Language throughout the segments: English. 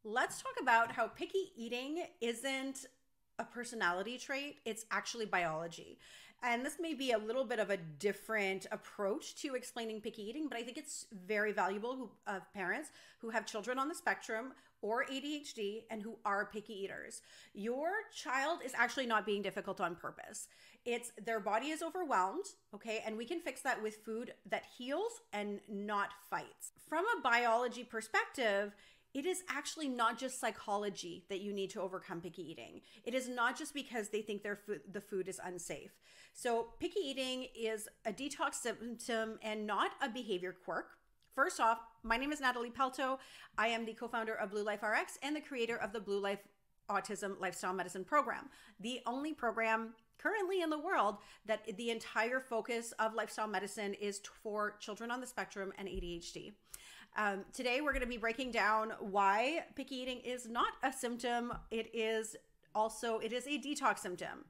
Let's talk about how picky eating isn't a personality trait, it's actually biology. And this may be a little bit of a different approach to explaining picky eating, but I think it's very valuable of parents who have children on the spectrum or ADHD and who are picky eaters. Your child is actually not being difficult on purpose. It's their body is overwhelmed, okay? And we can fix that with food that heals and not fights. From a biology perspective, it is actually not just psychology that you need to overcome picky eating. It is not just because they think the food is unsafe. So picky eating is a detox symptom and not a behavior quirk. First off, my name is Natalie Pelto. I am the co-founder of Blue Life RX and the creator of the Blue Life Autism Lifestyle Medicine Program, the only program currently in the world that the entire focus of lifestyle medicine is for children on the spectrum and ADHD. Today, we're going to be breaking down why picky eating is not a symptom. It is a detox symptom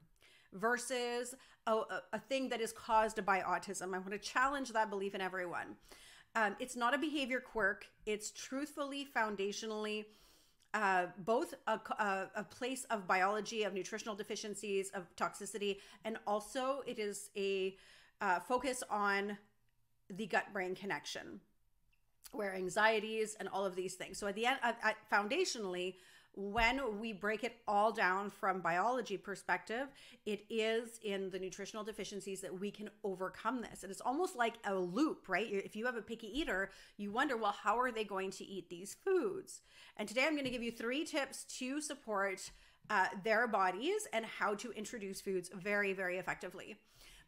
versus a thing that is caused by autism. I want to challenge that belief in everyone. It's not a behavior quirk. It's truthfully, foundationally, both a place of biology, of nutritional deficiencies, of toxicity, and also it is a focus on the gut-brain connection, where anxieties and all of these things. So at the end, foundationally, when we break it all down from biology perspective, it is in the nutritional deficiencies that we can overcome this. And it's almost like a loop, right? If you have a picky eater, you wonder, well, how are they going to eat these foods? And today I'm going to give you 3 tips to support their bodies and how to introduce foods very, very effectively.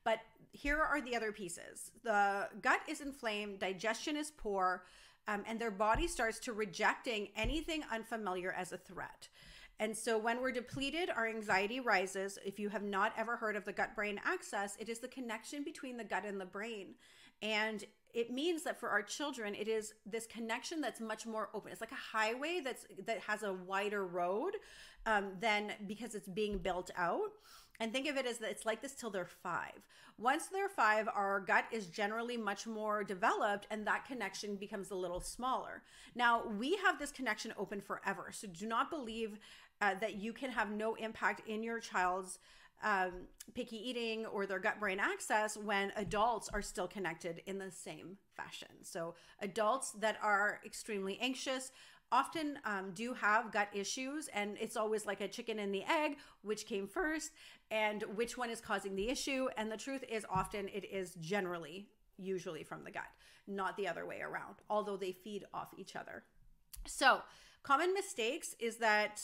But here are the other pieces. The gut is inflamed, digestion is poor, and their body starts to rejecting anything unfamiliar as a threat. And so when we're depleted, our anxiety rises. If you have not ever heard of the gut-brain axis, it is the connection between the gut and the brain. And it means that for our children, it is this connection that's much more open. It's like a highway that has a wider road than because it's being built out. And think of it as that it's like this till they're 5. Once they're 5, our gut is generally much more developed and that connection becomes a little smaller. Now, we have this connection open forever. So do not believe that you can have no impact in your child's picky eating or their gut-brain axis when adults are still connected in the same fashion. So adults that are extremely anxious often do have gut issues, and it's always like a chicken and the egg, which came first and which one is causing the issue. And the truth is often it is usually from the gut, not the other way around, although they feed off each other. So common mistakes is that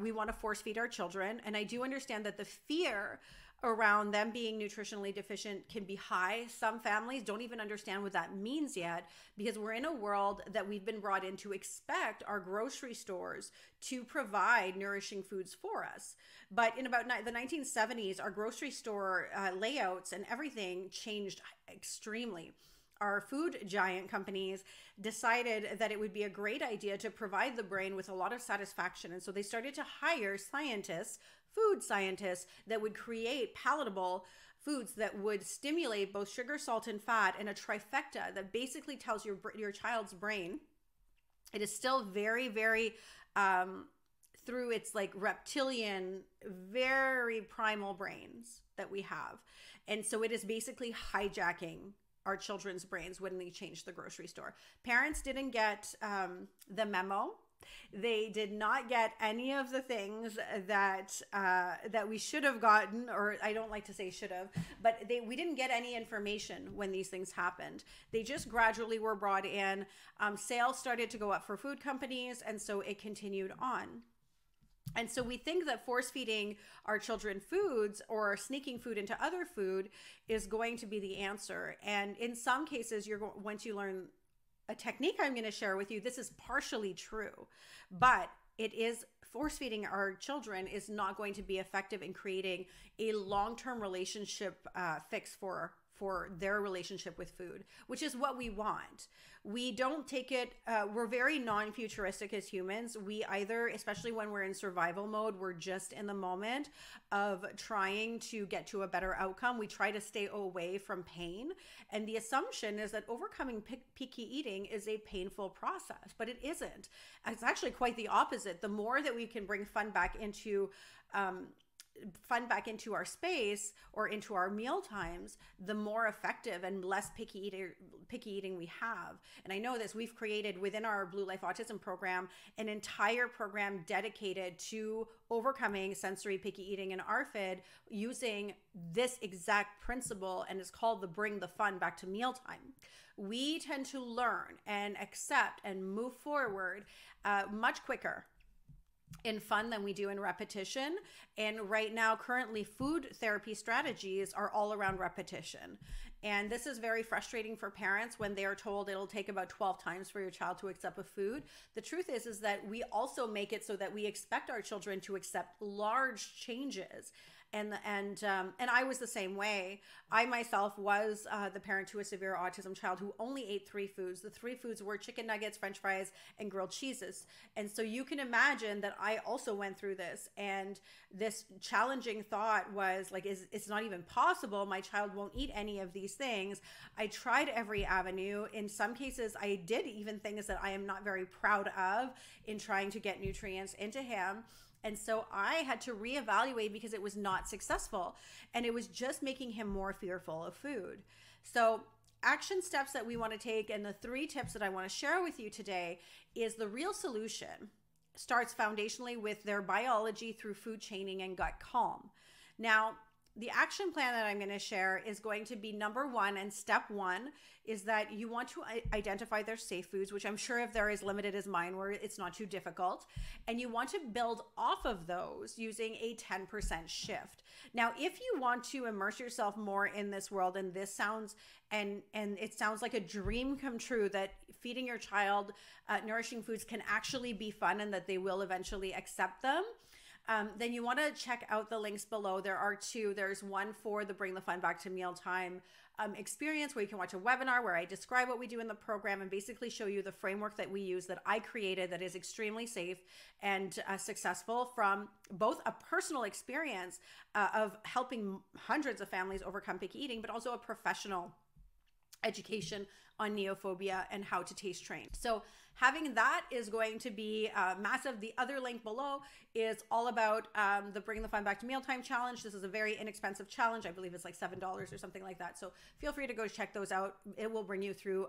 we want to force feed our children. And I do understand that the fear around them being nutritionally deficient can be high. Some families don't even understand what that means yet because we're in a world that we've been brought in to expect our grocery stores to provide nourishing foods for us. But in about the 1970s, our grocery store layouts and everything changed extremely. Our food giant companies decided that it would be a great idea to provide the brain with a lot of satisfaction. And so they started to hire scientists, food scientists, that would create palatable foods that would stimulate both sugar, salt, and fat in a trifecta that basically tells your child's brain. It is still very, very, through its like reptilian, very primal brains that we have. And so it is basically hijacking our children's brains when they change the grocery store. Parents didn't get the memo. They did not get any of the things that we should have gotten, or I don't like to say should have, but we didn't get any information when these things happened. They just gradually were brought in. Sales started to go up for food companies, and so it continued on. And so we think that force feeding our children foods or sneaking food into other food is going to be the answer. And in some cases, once you learn a technique I'm going to share with you, this is partially true, but it is force feeding our children is not going to be effective in creating a long-term relationship fix for for their relationship with food, which is what we want. We don't take it, we're very non-futuristic as humans. We either, especially when we're in survival mode, we're just in the moment of trying to get to a better outcome. We try to stay away from pain. And the assumption is that overcoming picky eating is a painful process, but it isn't. It's actually quite the opposite. The more that we can bring fun back into our space or into our meal times, the more effective and less picky eating we have. And I know this, we've created within our Blue Life Autism program an entire program dedicated to overcoming sensory picky eating in ARFID using this exact principle, and it's called the Bring the Fun Back to Mealtime. We tend to learn and accept and move forward much quicker in fun than we do in repetition. And right now, currently, food therapy strategies are all around repetition. And this is very frustrating for parents when they are told it'll take about 12 times for your child to accept a food. The truth is that we also make it so that we expect our children to accept large changes. And I was the same way. I myself was the parent to a severe autism child who only ate 3 foods. The 3 foods were chicken nuggets, French fries, and grilled cheeses. And so you can imagine that I also went through this. And this challenging thought was like, it's not even possible. My child won't eat any of these things. I tried every avenue. In some cases, I did even things that I am not very proud of in trying to get nutrients into him. And so I had to reevaluate because it was not successful, and it was just making him more fearful of food. So action steps that we want to take, and the 3 tips that I want to share with you today, is the real solution starts foundationally with their biology through food chaining and gut calm. Now, the action plan that I'm going to share is going to be number 1, and step 1 is that you want to identify their safe foods, which I'm sure if they're as limited as mine where it's not too difficult, and you want to build off of those using a 10% shift. Now, if you want to immerse yourself more in this world, and this sounds and it sounds like a dream come true, that feeding your child nourishing foods can actually be fun and that they will eventually accept them, then you want to check out the links below. There are 2. There's one for the Bring the Fun Back to Mealtime experience, where you can watch a webinar where I describe what we do in the program and basically show you the framework that we use, that I created, that is extremely safe and successful, from both a personal experience of helping hundreds of families overcome picky eating, but also a professional education on neophobia and how to taste train. So having that is going to be massive. The other link below is all about the Bring the Fun Back to Mealtime challenge. This is a very inexpensive challenge. I believe it's like $7 or something like that. So feel free to go check those out. It will bring you through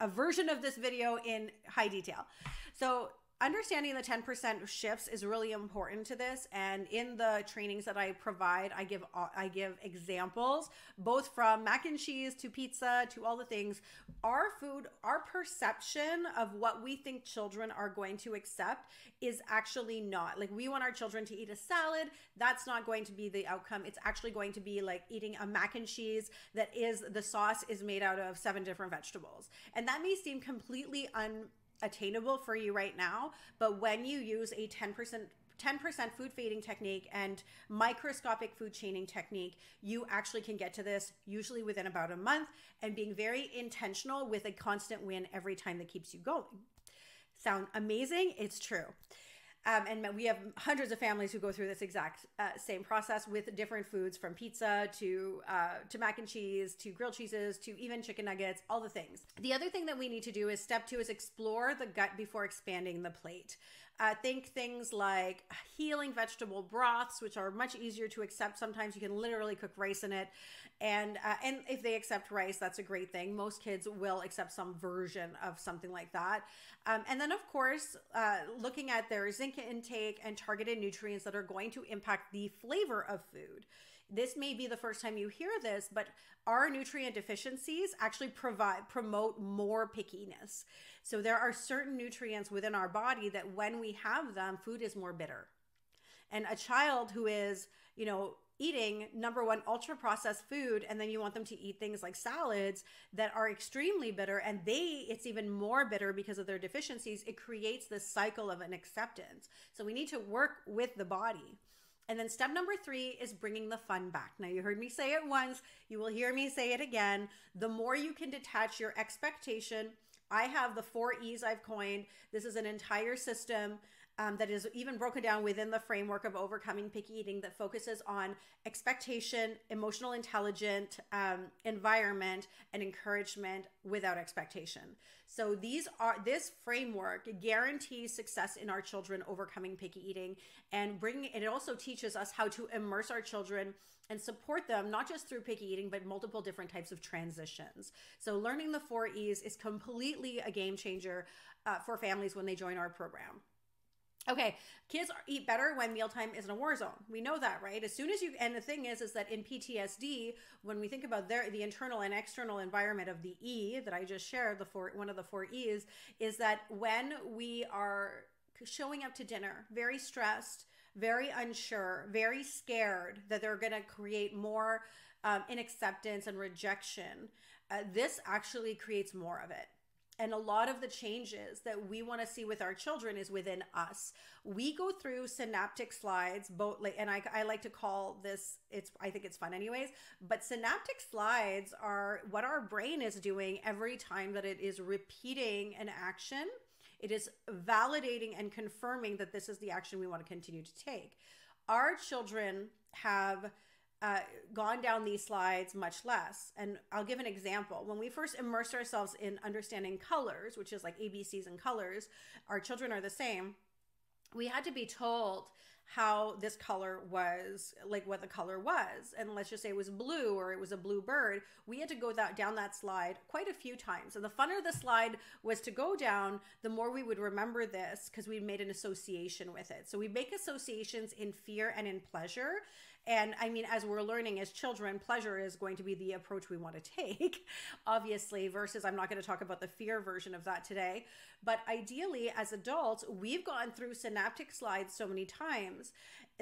a version of this video in high detail. So understanding the 10% shifts is really important to this. And in the trainings that I provide, I give examples, both from mac and cheese to pizza to all the things. Our food, our perception of what we think children are going to accept is actually not. Like, we want our children to eat a salad. That's not going to be the outcome. It's actually going to be like eating a mac and cheese that is, the sauce is made out of 7 different vegetables. And that may seem completely attainable for you right now, but when you use a 10% food fading technique and microscopic food chaining technique, you actually can get to this usually within about a month, and being very intentional with a constant win every time that keeps you going. Sound amazing? It's true. And we have hundreds of families who go through this exact same process with different foods, from pizza to mac and cheese, to grilled cheeses, to even chicken nuggets, all the things. The other thing that we need to do is step 2 is explore the gut before expanding the plate. Think things like healing vegetable broths, which are much easier to accept. Sometimes you can literally cook rice in it. And if they accept rice, that's a great thing. Most kids will accept some version of something like that. And then, of course, looking at their zinc intake and targeted nutrients that are going to impact the flavor of food. This may be the first time you hear this, but our nutrient deficiencies actually promote more pickiness. So there are certain nutrients within our body that when we have them, food is more bitter. And a child who is, eating, number 1, ultra processed food, and then you want them to eat things like salads that are extremely bitter, and it's even more bitter because of their deficiencies. It creates this cycle of an acceptance. So we need to work with the body. And then step number 3 is bringing the fun back. Now, you heard me say it once, you will hear me say it again. The more you can detach your expectation, I have the 4 E's I've coined. This is an entire system that is even broken down within the framework of overcoming picky eating that focuses on expectation, emotional intelligent environment, and encouragement without expectation. So this framework guarantees success in our children overcoming picky eating, and it also teaches us how to immerse our children and support them, not just through picky eating, but multiple different types of transitions. So learning the 4 E's is completely a game changer for families when they join our program. Okay, kids eat better when mealtime isn't a war zone. We know that, right? As soon as and the thing is that in PTSD, when we think about the internal and external environment of the E that I just shared, one of the 4 E's, is that when we are showing up to dinner very stressed, very unsure, very scared that they're going to create more inacceptance and rejection, this actually creates more of it. And a lot of the changes that we want to see with our children is within us. We go through synaptic slides, and I like to call this, I think it's fun anyways, but synaptic slides are what our brain is doing every time that it is repeating an action. It is validating and confirming that this is the action we want to continue to take. Our children have gone down these slides much less. And I'll give an example. When we first immersed ourselves in understanding colors, which is like ABCs and colors, our children are the same. We had to be told how this color was, like what the color was. And let's just say it was blue or it was a blue bird. We had to go down that slide quite a few times. And the funner the slide was to go down, the more we would remember this because we made an association with it. So we make associations in fear and in pleasure. And I mean, as we're learning as children, pleasure is going to be the approach we want to take, obviously, versus I'm not going to talk about the fear version of that today. But ideally, as adults, we've gone through synaptic slides so many times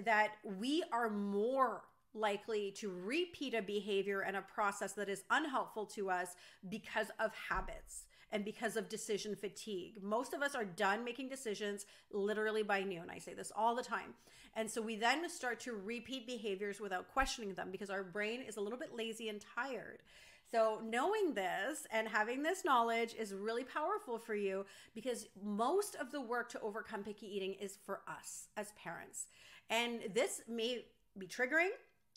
that we are more likely to repeat a behavior and a process that is unhelpful to us because of habits and because of decision fatigue. Most of us are done making decisions literally by noon. I say this all the time. And so we then start to repeat behaviors without questioning them because our brain is a little bit lazy and tired. So knowing this and having this knowledge is really powerful for you because most of the work to overcome picky eating is for us as parents. And this may be triggering,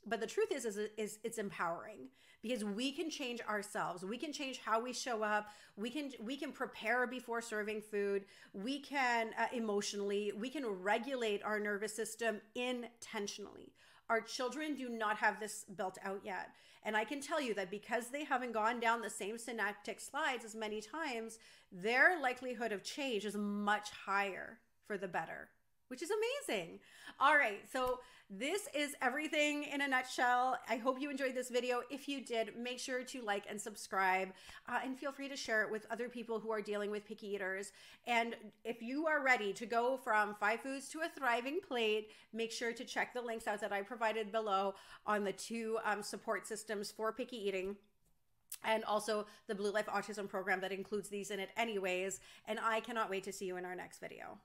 but the truth is it's empowering because we can change ourselves. We can change how we show up. We can prepare before serving food. We can emotionally, we can regulate our nervous system intentionally. Our children do not have this built out yet. And I can tell you that because they haven't gone down the same synaptic slides as many times, their likelihood of change is much higher for the better, which is amazing. All right, so this is everything in a nutshell. I hope you enjoyed this video. If you did, make sure to like and subscribe and feel free to share it with other people who are dealing with picky eaters. And if you are ready to go from 5 foods to a thriving plate, make sure to check the links out that I provided below on the 2 support systems for picky eating. And also the Blue Life Autism program that includes these in it anyways. And I cannot wait to see you in our next video.